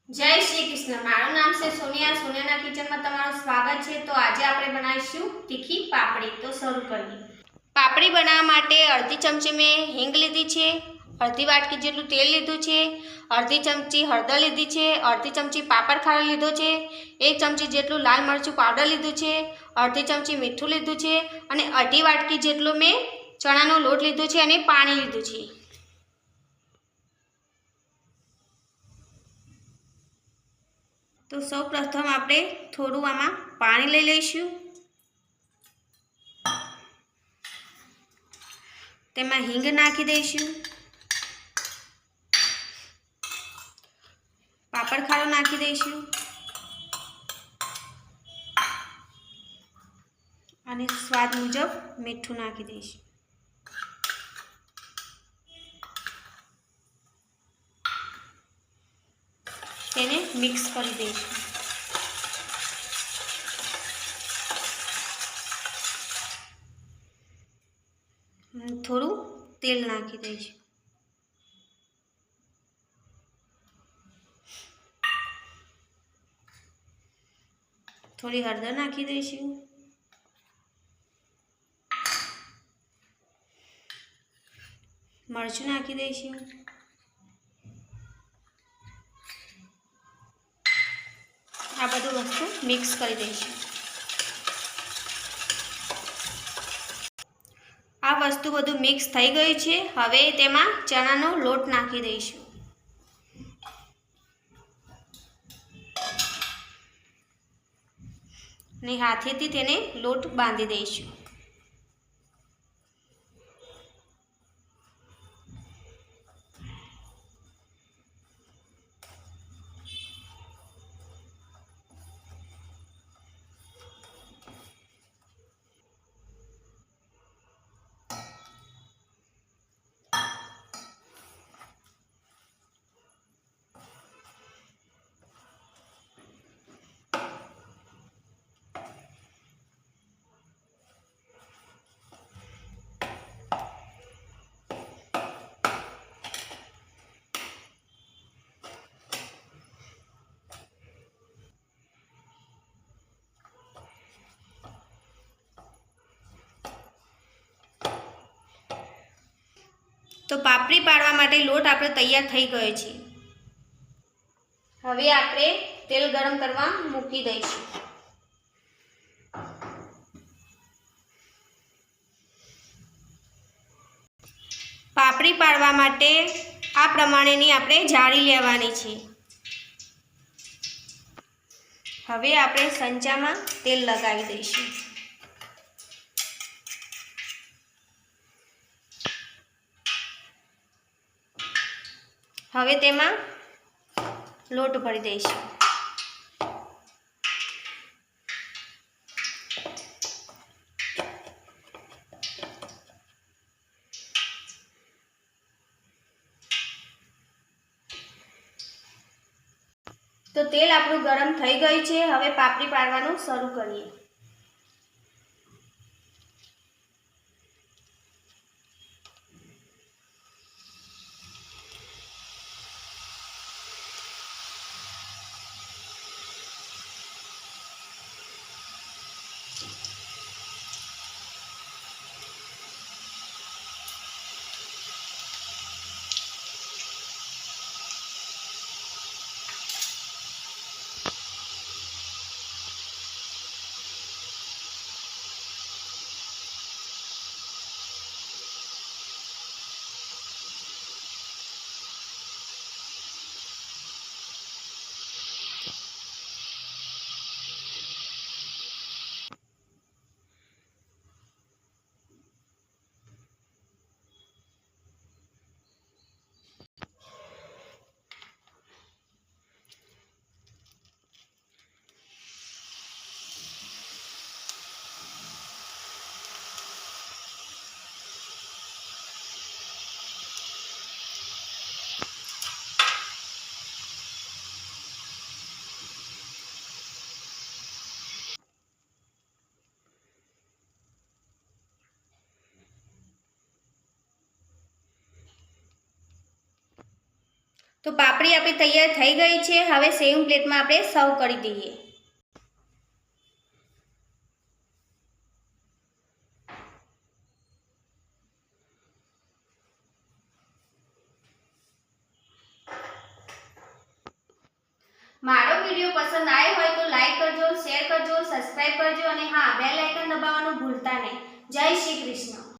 જય શ્રી કૃષ્ણ। મારું નામ છે સોનિયા। સોનિયાના કિચનમાં તમારું સ્વાગત છે। તો આજે આપણે બનાવીશું તીખી પાપડી। તો શરૂ કરીએ। પાપડી બનાવવા માટે અડધી ચમચી મેં હિંગ લીધી છે, અડધી વાટકી જેટલું તેલ લીધું છે, અડધી ચમચી હળદર લીધી છે, અડધી ચમચી પાપડ ખારો લીધો છે, 1 ચમચી જેટલું લાલ મરચું પાવડર લીધું છે, અડધી ચમચી મીઠું લીધું છે અને અડધી વાટકી જેટલું મેં ચણાનો લોટ લીધો છે અને પાણી લીધું છે। तो सौ प्रथम આપણે થોડું આમાં પાણી લઈ લઈશું। તેમાં હિંગ નાખી દઈશું, પાપડ ખારો નાખી દઈશું અને સ્વાદ મુજબ મીઠું નાખી દઈશું। તેને મિક્સ કરી દઈશું। થોડું તેલ નાખી દઈશું। થોડી હળદર નાખી દઈશું, મરચું નાખી દઈશું, આ બધું વસ્તુ મિક્સ કરી દઈશું। આ વસ્તુ બધું મિક્સ થઈ ગયું છે। હવે તેમાં ચણાનો લોટ નાખી દઈશું અને હાથેથી તેને લોટ બાંધી દઈશું। તો પાપડી પાડવા માટે લોટ આપણો તૈયાર થઈ ગયો છે। હવે આપણે તેલ ગરમ કરવા મૂકી દઈશું। પાપડી પાડવા માટે આ પ્રમાણેની આપણે જાળી લેવાની છે। હવે આપણે સંચામાં તેલ લગાવી દઈશું। હવે તેમાં લોટ ભરી દઈશું। તો તેલ આપણું ગરમ થઈ ગયું છે। હવે પાપડી પાડવાનું શરૂ કરીએ। તો પાપડી આપણી તૈયાર થઈ ગઈ છે. હવે સેવિંગ પ્લેટમાં આપણે સર્વ કરી દઈએ. મારો વિડીયો પસંદ આવ્યો હોય તો લાઈક કરજો, શેર કરજો, સબસ્ક્રાઇબ કરજો અને હા, બેલ આઇકન દબાવવાનું ભૂલતા નહીં. જય શ્રી કૃષ્ણ.